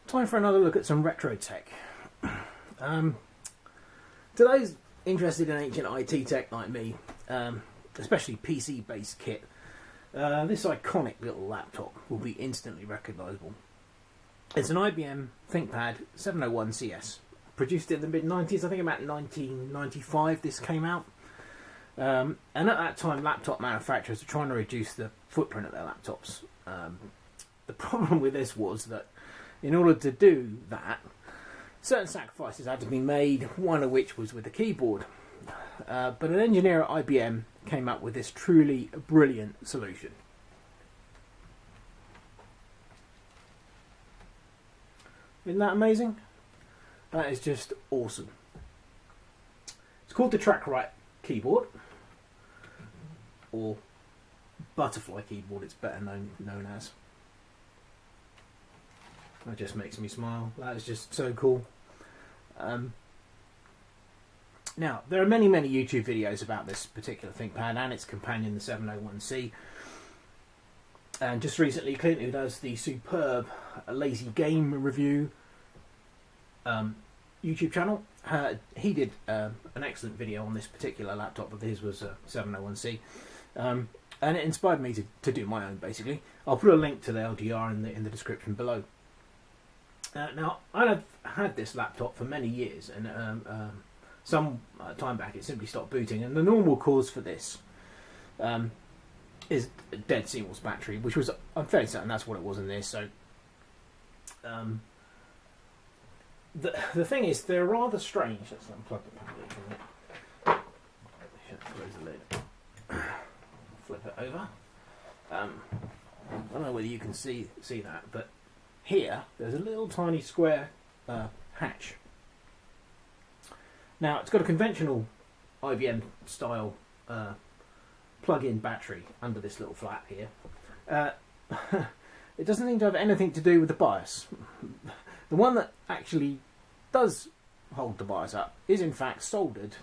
Time for another look at some retro tech. Today's interested in ancient IT tech like me, especially PC-based kit. This iconic little laptop will be instantly recognisable. It's an IBM Thinkpad 701CS, produced in the mid-90s, I think about 1995 this came out. And at that time, laptop manufacturers were trying to reduce the footprint of their laptops. The problem with this was that in order to do that, certain sacrifices had to be made, one of which was with the keyboard. But an engineer at IBM came up with this truly brilliant solution. Isn't that amazing? That is just awesome. It's called the TrackWrite keyboard, or butterfly keyboard it's better known as. That just makes me smile. That is just so cool. Now, there are many YouTube videos about this particular ThinkPad and its companion, the 701C. And just recently, Clint, who does the superb Lazy Game Review YouTube channel, he did an excellent video on this particular laptop of his, was a 701C. And it inspired me to do my own, basically. I'll put a link to the LDR in the description below. Now, I've had this laptop for many years, and some time back it simply stopped booting, and the normal cause for this is a dead CMOS battery, which was, I'm fairly certain that's what it was in this. So the thing is, they're rather strange. Let's unplug the panel. Close the lid. Flip it over. I don't know whether you can see that, but here there's a little tiny square hatch. Now, it's got a conventional IBM style plug-in battery under this little flap here. It doesn't seem to have anything to do with the BIOS. The one that actually does hold the BIOS up is in fact soldered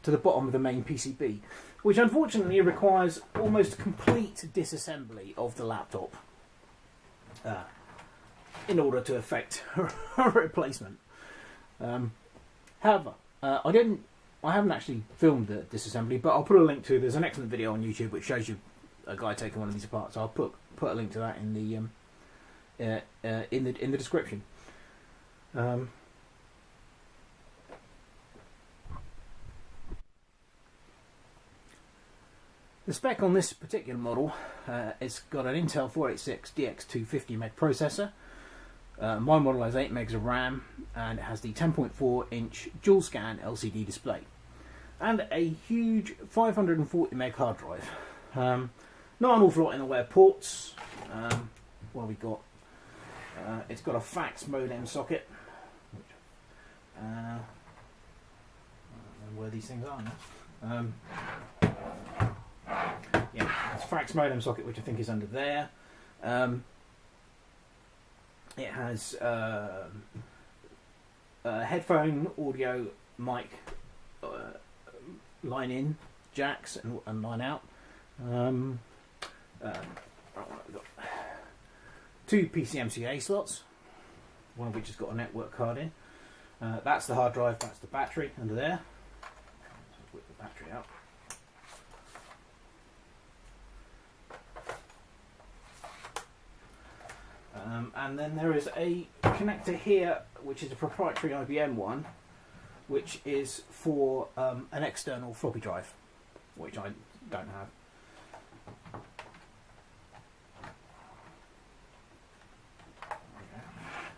to the bottom of the main PCB, which unfortunately requires almost complete disassembly of the laptop in order to effect a replacement. However, I haven't actually filmed the disassembly, but I'll put a link to. There's an excellent video on YouTube which shows you a guy taking one of these apart. So I'll put a link to that in the description. The spec on this particular model, it's got an Intel 486 DX250 meg processor. My model has 8 megs of RAM, and it has the 10.4 inch dual scan LCD display and a huge 540 meg hard drive. Not an awful lot in the way of ports. What have we got? It's got a fax modem socket. I don't know where these things are now. Yeah, it's a fax modem socket, which I think is under there. It has headphone, audio, mic, line in, jacks and line out. We've got 2 PCMCIA slots, one of which has got a network card in. That's the hard drive, that's the battery under there. Let's whip the battery out. And then there is a connector here, which is a proprietary IBM one, which is for an external floppy drive, which I don't have.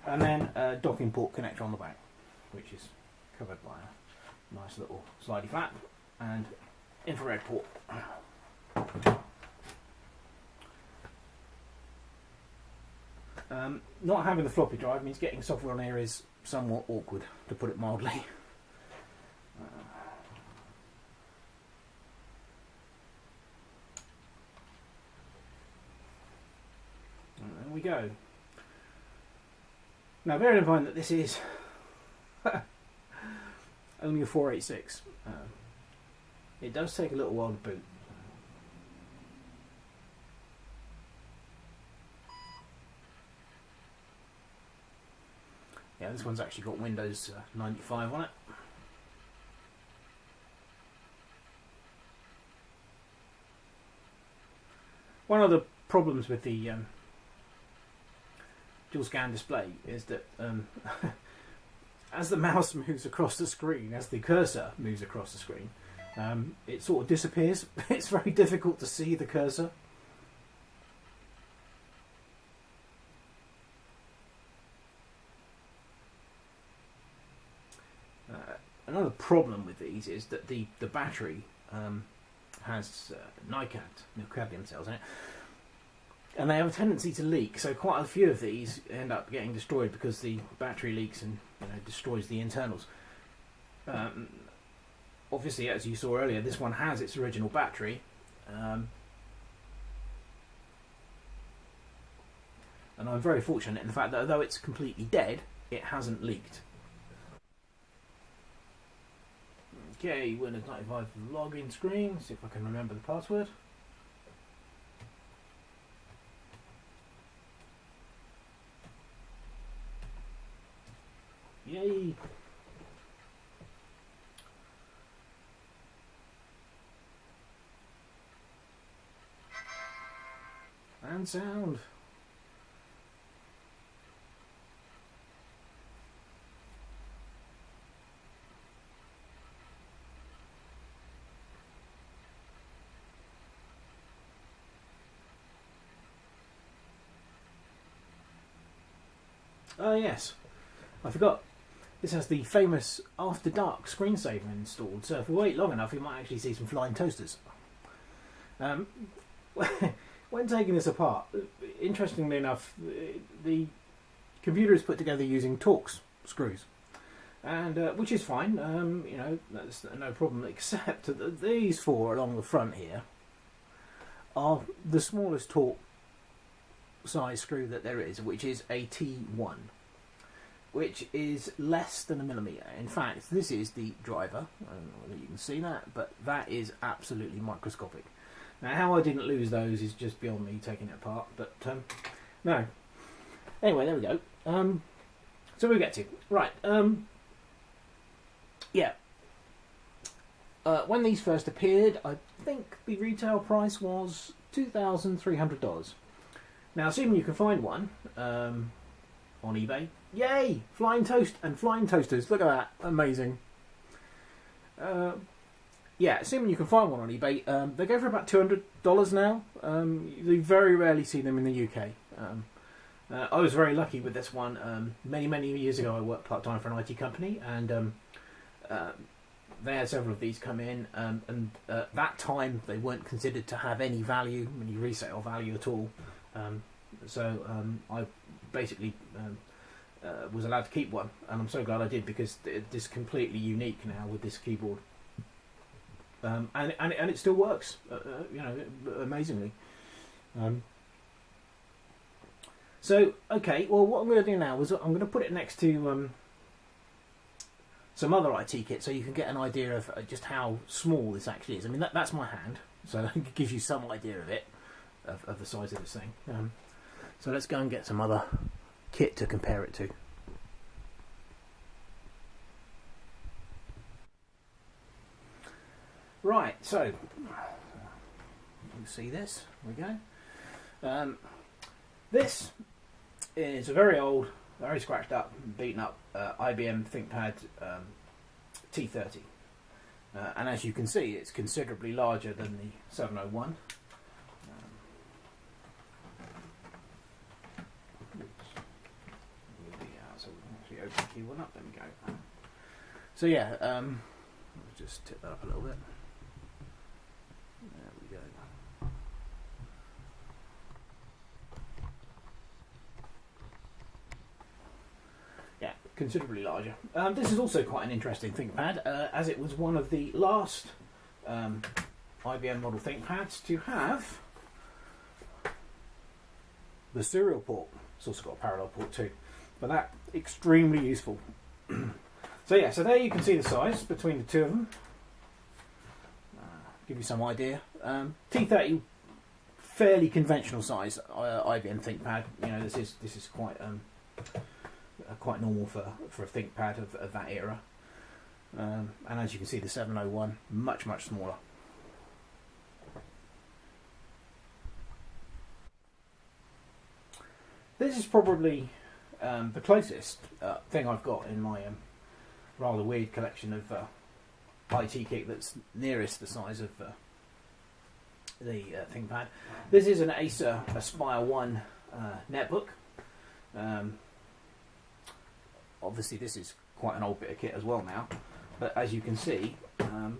And then a docking port connector on the back, which is covered by a nice little slidey flap, and infrared port. Not having the floppy drive means getting software on here is somewhat awkward, to put it mildly. And there we go. Now, bear in mind that this is only a 486. It does take a little while to boot. Yeah, this one's actually got Windows 95 on it. One of the problems with the dual scan display is that as the mouse moves across the screen, as the cursor moves across the screen, it sort of disappears. It's very difficult to see the cursor. Another problem with these is that the battery has cadmium cells in it, and they have a tendency to leak. So quite a few of these end up getting destroyed because the battery leaks and destroys the internals. Obviously, as you saw earlier, this one has its original battery, and I'm very fortunate in the fact that although it's completely dead, it hasn't leaked. Okay, Windows 95 login screen. See if I can remember the password. Yay! And sound. Oh yes, I forgot. This has the famous After Dark screensaver installed, so if we wait long enough we might actually see some flying toasters. When taking this apart, interestingly enough, the computer is put together using Torx screws, and which is fine, that's no problem, except that these four along the front here are the smallest Torx size screw that there is, which is a T1, which is less than a millimetre. In fact, this is the driver. I don't know whether you can see that, but that is absolutely microscopic. Now, how I didn't lose those is just beyond me taking it apart, but no. Anyway, there we go. So we'll get to right. When these first appeared, I think the retail price was $2,300. Now, assuming you can find one on eBay, yay! Flying toast and flying toasters. Look at that, amazing. Assuming you can find one on eBay, they go for about $200 now. You very rarely see them in the UK. I was very lucky with this one. Many years ago, I worked part-time for an IT company, and they had several of these come in, and at that time they weren't considered to have any value, any resale value at all. So I basically was allowed to keep one, and I'm so glad I did, because it's completely unique now with this keyboard, and it still works, amazingly. So okay, well, what I'm going to do now is I'm going to put it next to some other IT kit, so you can get an idea of just how small this actually is. I mean, that's my hand, so that gives you some idea of it, of the size of this thing. So let's go and get some other kit to compare it to. Right, so you see this. There we go. This is a very old, very scratched up, beaten up IBM Thinkpad T30. And as you can see, it's considerably larger than the 701. So we can actually open the keyboard up. There we go. So yeah, let's just tip that up a little bit. There we go. Yeah, considerably larger. This is also quite an interesting ThinkPad, as it was one of the last IBM model ThinkPads to have the serial port. It's also got a parallel port too, but that extremely useful. So yeah, so there you can see the size between the two of them. Give you some idea. T30, fairly conventional size IBM ThinkPad. This is quite quite normal for a ThinkPad of that era. And as you can see, the 701 much smaller. This is probably the closest thing I've got in my rather weird collection of IT kit that's nearest the size of the ThinkPad. This is an Acer Aspire 1 netbook. Obviously this is quite an old bit of kit as well now, but as you can see,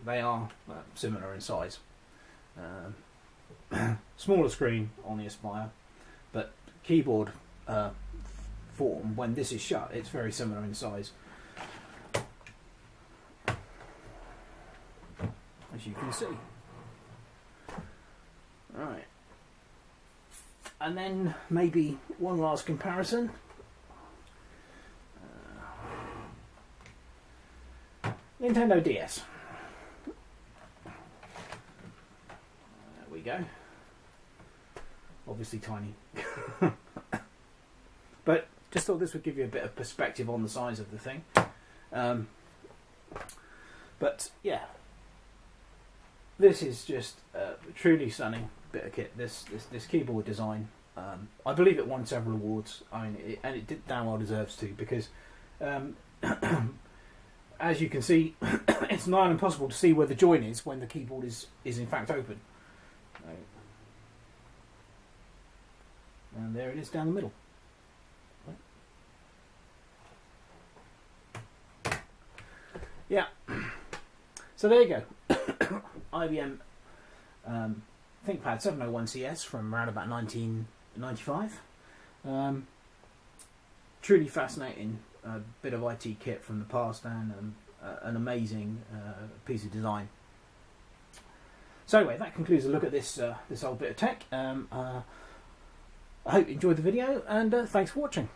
they are similar in size. Smaller screen on the Aspire, but keyboard form, when this is shut, it's very similar in size. As you can see. Right. And then maybe one last comparison. Nintendo DS. There we go. Obviously tiny. But just thought this would give you a bit of perspective on the size of the thing. But yeah, this is just a truly stunning bit of kit. This keyboard design, I believe it won several awards. I mean, it did damn well deserves to, because as you can see, it's nigh on impossible to see where the join is when the keyboard is in fact open. And there it is down the middle. Yeah, so there you go. IBM ThinkPad 701CS from around about 1995. Truly fascinating bit of IT kit from the past, and an amazing piece of design. So anyway, that concludes a look at this old bit of tech. I hope you enjoyed the video, and thanks for watching.